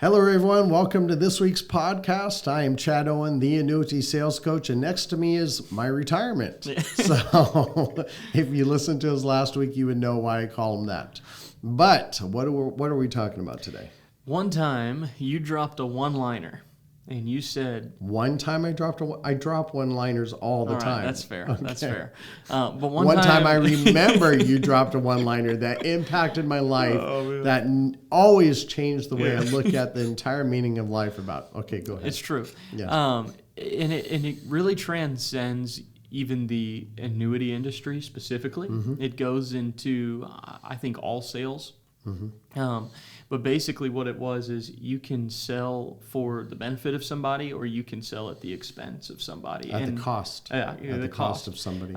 Hello, everyone. Welcome to this week's podcast. I am Chad Owen, the Annuity Sales Coach, and next to me is my retirement. So if you listened to us last week, you would know why I call him that. But what are we talking about today? One time you dropped a one-liner, and you said... One time I drop one-liners all the time. That's fair. Okay. That's fair. But one time I remember you dropped a one-liner that impacted my life, that always changed the way I look at the entire meaning of life about. Okay, go ahead. It's true. Yeah. And it really transcends even the annuity industry specifically. Mm-hmm. It goes into, I think, all sales. Mm-hmm. But basically what it was is you can sell for the benefit of somebody, or you can sell at the expense of somebody. At the cost. At the cost of somebody.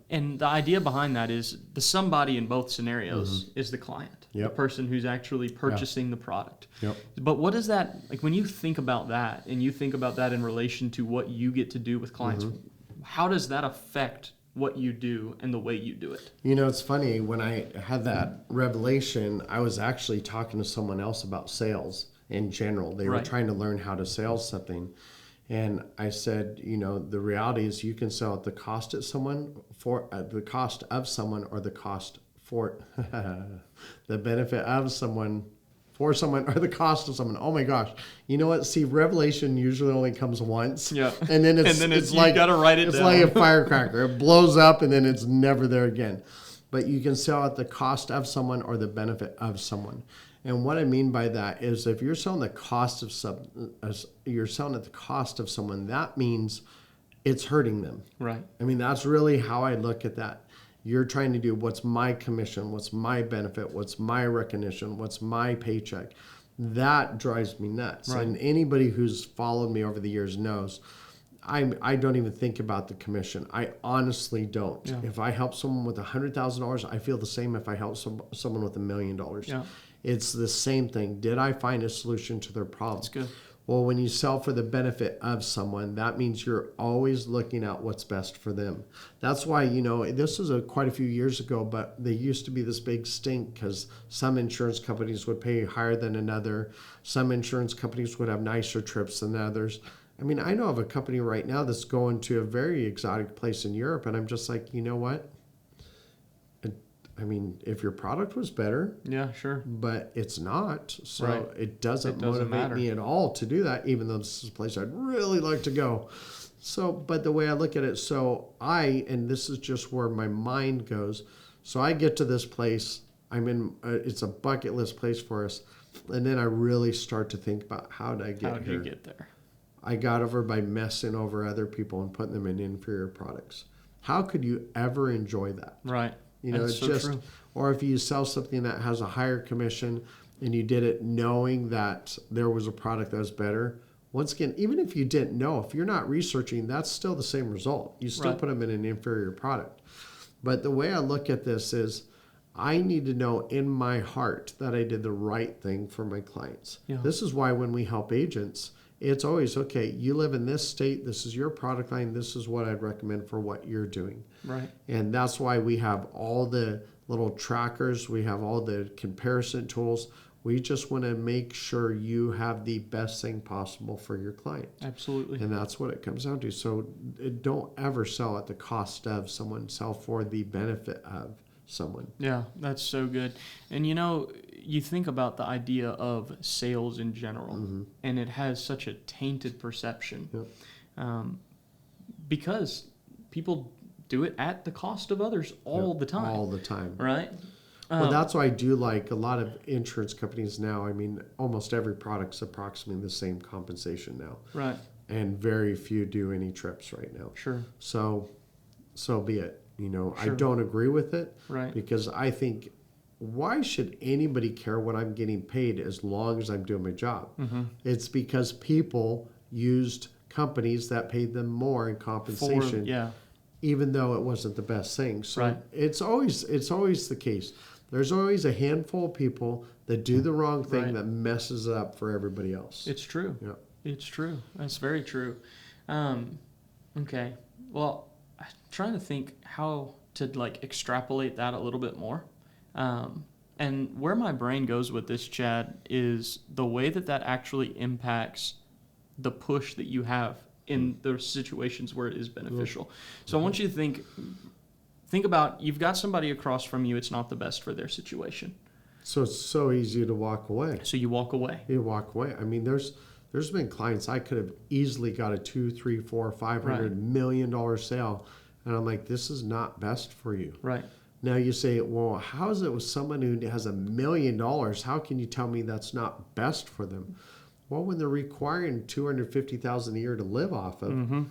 And the idea behind that is the somebody in both scenarios is the client, the person who's actually purchasing the product. Yep. But what does that, like when you think about that, and you think about that in relation to what you get to do with clients, how does that affect what you do and the way you do it? You know, it's funny, when I had that revelation, I was actually talking to someone else about sales in general. They were trying to learn how to sell something. And I said, you know, the reality is you can sell at the cost of someone, for the cost of someone, or the cost for the benefit of someone, for someone, or the cost of someone. Oh my gosh. You know what? See, revelation usually only comes once. Yeah. And then it's like, you got to write it down. It's like a firecracker. It blows up and then it's never there again. But you can sell at the cost of someone or the benefit of someone. And what I mean by that is, if you're selling the cost of you're selling at the cost of someone, that means it's hurting them. Right. I mean, that's really how I look at that. You're trying to do what's my commission, what's my benefit, what's my recognition, what's my paycheck. That drives me nuts. Right. And anybody who's followed me over the years knows I don't even think about the commission. I honestly don't. Yeah. If I help someone with $100,000, I feel the same if I help someone with $1 million. Yeah. It's the same thing. Did I find a solution to their problem? That's good. Well, when you sell for the benefit of someone, that means you're always looking at what's best for them. That's why, you know, this was quite a few years ago, but there used to be this big stink because some insurance companies would pay higher than another. Some insurance companies would have nicer trips than others. I mean, I know of a company right now that's going to a very exotic place in Europe, and I'm just like, you know what? I mean, if your product was better, yeah, sure, but it's not, so it doesn't motivate me at all to do that, even though this is a place I'd really like to go. So, but the way I look at it, and this is just where my mind goes, so I get to this place, it's a bucket list place for us, and then I really start to think about how did I get here? How did you get there? I got over by messing over other people and putting them in inferior products. How could you ever enjoy that? Right. You know, it's so just true. Or if you sell something that has a higher commission and you did it knowing that there was a product that was better. Once again, even if you didn't know, if you're not researching, that's still the same result. You still put them in an inferior product. But the way I look at this is, I need to know in my heart that I did the right thing for my clients. Yeah. This is why when we help agents, it's always, okay, you live in this state, this is your product line, this is what I'd recommend for what you're doing. Right. And that's why we have all the little trackers, we have all the comparison tools. We just want to make sure you have the best thing possible for your client. Absolutely. And that's what it comes down to. So don't ever sell at the cost of someone, sell for the benefit of someone. Yeah, that's so good. And you know, you think about the idea of sales in general, and it has such a tainted perception because people do it at the cost of others all the time. All the time. Right? Well, that's why I do like a lot of insurance companies now. I mean, almost every product's approximately the same compensation now. Right. And very few do any trips right now. Sure. So be it. You know, sure. I don't agree with it. Right. Because I think, why should anybody care what I'm getting paid as long as I'm doing my job? It's because people used companies that paid them more in compensation, even though it wasn't the best thing. So it's always the case. There's always a handful of people that do the wrong thing that messes it up for everybody else. It's true. Yeah. It's true. That's very true. Okay. Well, I'm trying to think how to like extrapolate that a little bit more. And where my brain goes with this, Chad, is the way that actually impacts the push that you have in the situations where it is beneficial. So I want you to think about, you've got somebody across from you, it's not the best for their situation. So it's so easy to walk away. So you walk away. You walk away. I mean, there's been clients I could have easily got a $200, $300, $400, $500 million sale, and I'm like, this is not best for you. Right. Now you say, well, how is it with someone who has $1 million? How can you tell me that's not best for them? Well, when they're requiring $250,000 a year to live off of,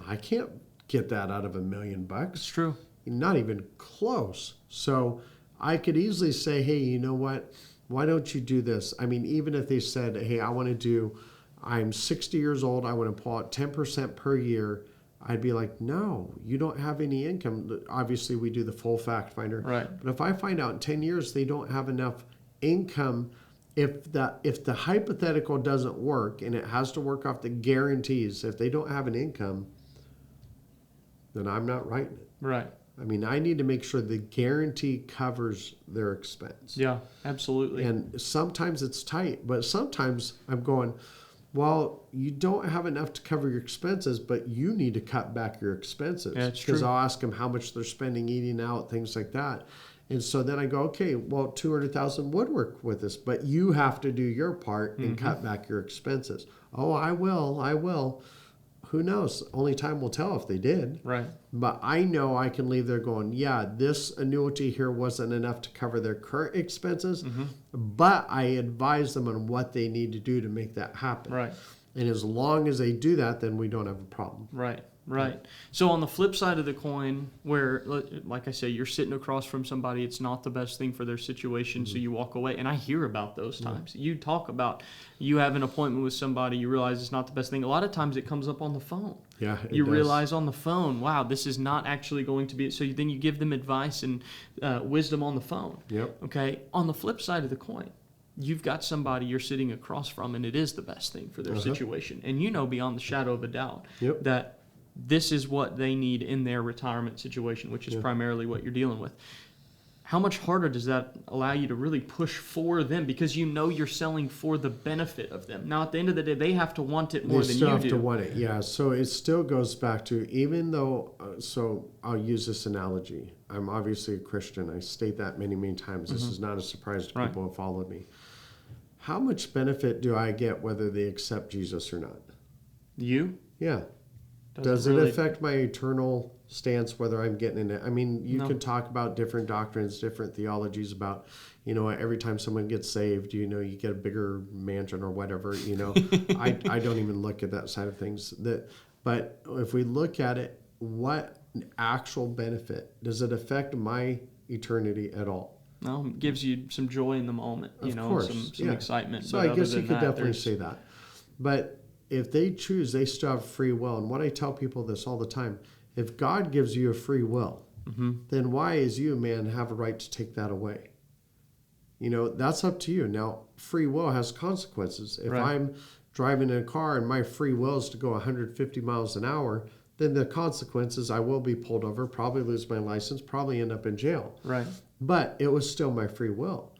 I can't get that out of $1 million. It's true. Not even close. So I could easily say, hey, you know what? Why don't you do this? I mean, even if they said, hey, I'm 60 years old, I want to pull out 10% per year, I'd be like, no, you don't have any income. Obviously, we do the full fact finder. Right. But if I find out in 10 years they don't have enough income, if the hypothetical doesn't work and it has to work off the guarantees, if they don't have an income, then I'm not writing it. Right. I mean, I need to make sure the guarantee covers their expense. Yeah, absolutely. And sometimes it's tight, but sometimes I'm going, well, you don't have enough to cover your expenses, but you need to cut back your expenses. Yeah, it's true. Because I'll ask them how much they're spending eating out, things like that. And so then I go, okay, well, 200,000 would work with this, but you have to do your part and cut back your expenses. Oh, I will. Who knows? Only time will tell if they did. Right. But I know I can leave there going, yeah, this annuity here wasn't enough to cover their current expenses, but I advise them on what they need to do to make that happen. Right. And as long as they do that, then we don't have a problem. Right. Right. So on the flip side of the coin, where, like I say, you're sitting across from somebody, it's not the best thing for their situation, so you walk away. And I hear about those times. You talk about, you have an appointment with somebody, you realize it's not the best thing. A lot of times it comes up on the phone. Yeah, you realize on the phone, wow, this is not actually going to be it. So then you give them advice and wisdom on the phone. Yep. Okay. On the flip side of the coin, you've got somebody you're sitting across from, and it is the best thing for their situation. And you know beyond the shadow of a doubt that this is what they need in their retirement situation, which is primarily what you're dealing with. How much harder does that allow you to really push for them? Because you know you're selling for the benefit of them. Now, at the end of the day, they have to want it more than you do. They still have to want it, yeah. So it still goes back to, even though, so I'll use this analogy. I'm obviously a Christian. I state that many, many times. This is not a surprise to people who followed me. How much benefit do I get whether they accept Jesus or not? You? Yeah. Does it affect my eternal stance whether I'm getting in it? I mean, you can talk about different doctrines, different theologies about, every time someone gets saved, you get a bigger mansion or whatever, I don't even look at that side of things. But if we look at it, what actual benefit? Does it affect my eternity at all? No, it gives you some joy in the moment, of course, some excitement. So I guess you could definitely say that. But if they choose, they still have free will. And what I tell people this all the time, if God gives you a free will, then why, as you, man, have a right to take that away? That's up to you. Now, free will has consequences. If I'm driving in a car and my free will is to go 150 miles an hour, then the consequences, I will be pulled over, probably lose my license, probably end up in jail. Right. But it was still my free will.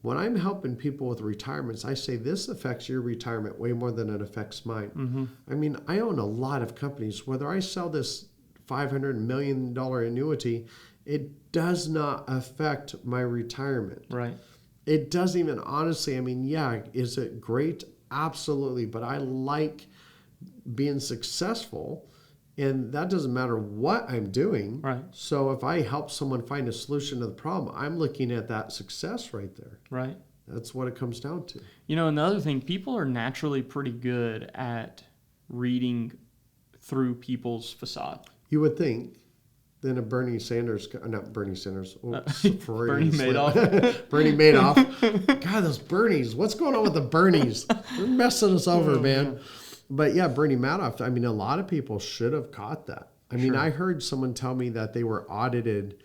When I'm helping people with retirements, I say this affects your retirement way more than it affects mine. I mean, I own a lot of companies. Whether I sell this $500 million annuity, it does not affect my retirement. Right. It doesn't even, honestly, I mean, yeah, is it great? Absolutely. But I like being successful. And that doesn't matter what I'm doing. Right. So if I help someone find a solution to the problem, I'm looking at that success right there. Right. That's what it comes down to. Another thing, people are naturally pretty good at reading through people's facade. You would think. Then a Bernie Sanders, not Bernie Sanders, Bernie Madoff. Bernie Madoff. God, those Bernies. What's going on with the Bernies? They're messing us over, man. Yeah. But yeah, Bernie Madoff, I mean, a lot of people should have caught that. I mean, I heard someone tell me that they were audited,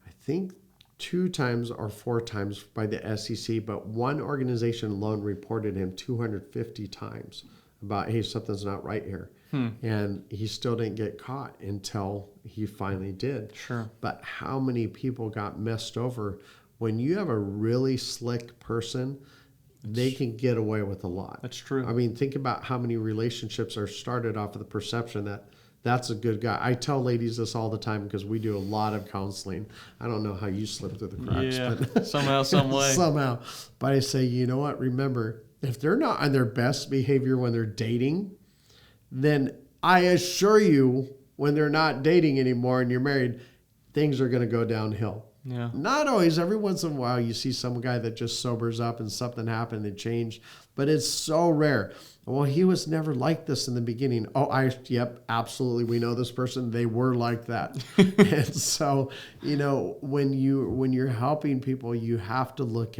I think 2 times or 4 times by the SEC, but one organization alone reported him 250 times about, hey, something's not right here. And he still didn't get caught until he finally did. Sure. But how many people got messed over when you have a really slick person, they can get away with a lot. That's true. I mean, think about how many relationships are started off of the perception that that's a good guy. I tell ladies this all the time because we do a lot of counseling. I don't know how you slip through the cracks. Yeah, but somehow, some way. Somehow. But I say, you know what? Remember, if they're not on their best behavior when they're dating, then I assure you, when they're not dating anymore and you're married, things are going to go downhill. Yeah. Not always. Every once in a while, you see some guy that just sobers up and something happened and changed, but it's so rare. Well, he was never like this in the beginning. Oh, yep, absolutely. We know this person. They were like that. And so, when you're helping people, you have to look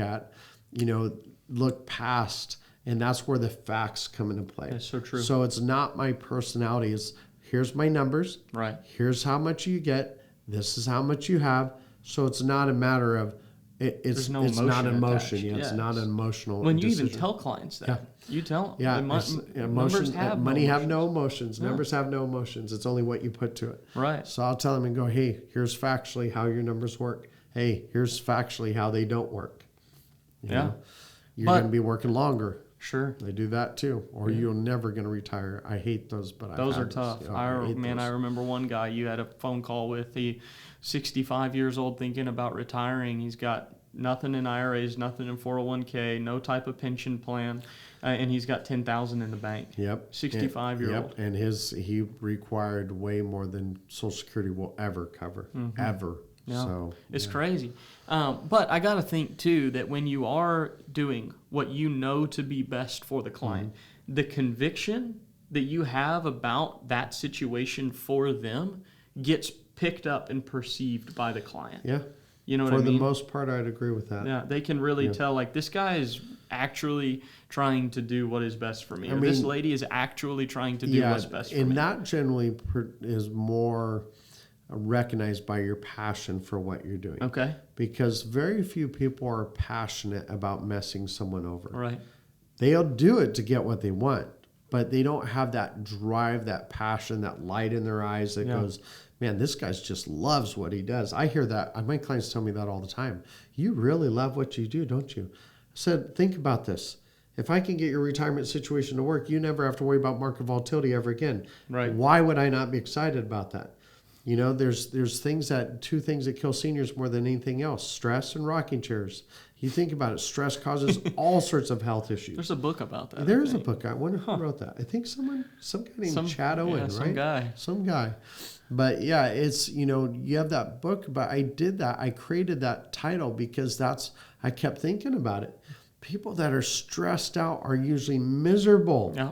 past, and that's where the facts come into play. That's so true. So it's not my personality. It's here's my numbers. Right. Here's how much you get. This is how much you have. So it's not a matter of it's no it's emotion not emotion. attached. Yeah, it's not an emotional. When you decision. even tell clients that, Yeah. you tell them. Yeah, Numbers have money no have no emotions. emotions. Yeah. Numbers have no emotions. It's only what you put to it. Right. So I'll tell them and go, hey, here's factually how your numbers work. Hey, here's factually how they don't work. You know? You're going to be working longer. Sure. They do that too. Or you're never going to retire. I hate those, but those are tough. I remember one guy you had a phone call with. He 65 years old, thinking about retiring. He's got nothing in IRAs, nothing in 401k, no type of pension plan, and he's got $10,000 in the bank. Yep. 65-year-old. And he required way more than Social Security will ever cover, ever. Yeah. So it's crazy. But I got to think, too, that when you are doing what you know to be best for the client, the conviction that you have about that situation for them gets picked up and perceived by the client. Yeah. You know what I mean? For the most part, I'd agree with that. Yeah, they can really tell, like, this guy is actually trying to do what is best for me. Or this lady is actually trying to do what's best for me. And that generally is more recognized by your passion for what you're doing. Okay. Because very few people are passionate about messing someone over. Right. They'll do it to get what they want, but they don't have that drive, that passion, that light in their eyes that goes, man, this guy just loves what he does. I hear that. My clients tell me that all the time. You really love what you do, don't you? I said, think about this. If I can get your retirement situation to work, you never have to worry about market volatility ever again. Right. Why would I not be excited about that? There's two things that kill seniors more than anything else: stress and rocking chairs. You think about it, stress causes all sorts of health issues. There's a book about that. There is a book. I wonder who wrote that. I think some guy named Chad Owen, right? Some guy. But yeah, it's, you have that book, but I did that. I created that title because I kept thinking about it. People that are stressed out are usually miserable. Yeah.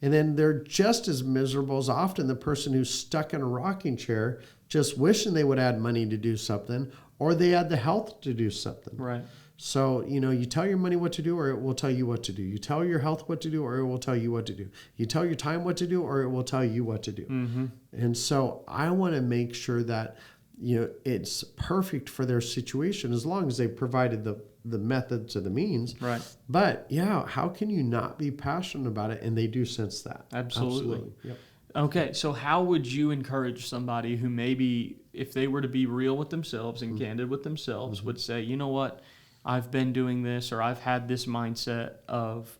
And then they're just as miserable as often the person who's stuck in a rocking chair, just wishing they would add money to do something, or they had the health to do something. Right. So, you tell your money what to do, or it will tell you what to do. You tell your health what to do, or it will tell you what to do. You tell your time what to do, or it will tell you what to do. Mm-hmm. And so I want to make sure that, it's perfect for their situation, as long as they provided the method to the means. Right. But yeah, how can you not be passionate about it? And they do sense that. Absolutely. Yep. Okay, so how would you encourage somebody who maybe, if they were to be real with themselves and candid with themselves, would say, you know what, I've been doing this, or I've had this mindset of,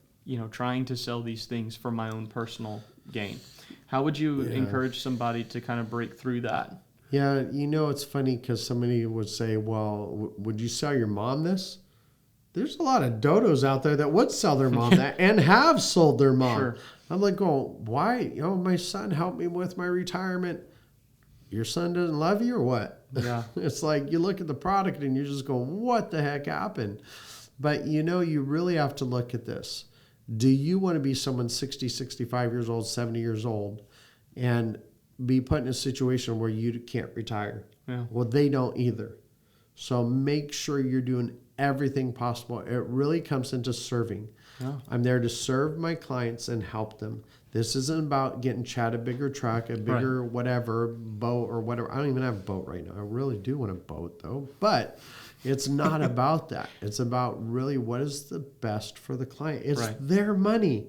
trying to sell these things for my own personal gain. How would you encourage somebody to kind of break through that? Yeah, it's funny because somebody would say, well, would you sell your mom this? There's a lot of dodos out there that would sell their mom that and have sold their mom. Sure. I'm like, why? My son helped me with my retirement. Your son doesn't love you or what? Yeah. It's like you look at the product and you're just going, what the heck happened? But, you really have to look at this. Do you want to be someone 60, 65 years old, 70 years old, and be put in a situation where you can't retire? Yeah. Well, they don't either. So make sure you're doing everything possible. It really comes into serving. Yeah. I'm there to serve my clients and help them. This isn't about getting Chad a bigger truck, a bigger whatever, boat or whatever. I don't even have a boat right now. I really do want a boat though. But it's not about that. It's about really what is the best for the client. It's their money.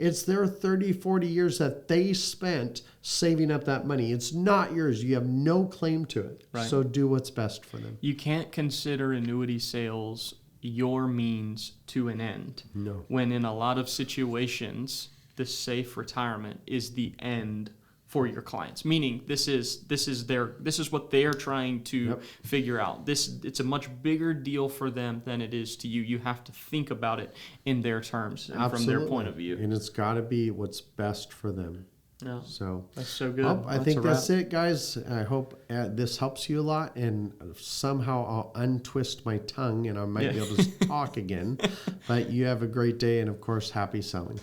It's their 30, 40 years that they spent saving up that money. It's not yours. You have no claim to it. Right. So do what's best for them. You can't consider annuity sales your means to an end. No. When in a lot of situations, the safe retirement is the end for your clients. Meaning this is what they're trying to figure out. It's a much bigger deal for them than it is to you. You have to think about it in their terms and from their point of view. And it's got to be what's best for them. Yeah. So that's so good. Well, I think that's it, guys. I hope this helps you a lot, and somehow I'll untwist my tongue and I might be able to talk again. But you have a great day, and of course, happy selling.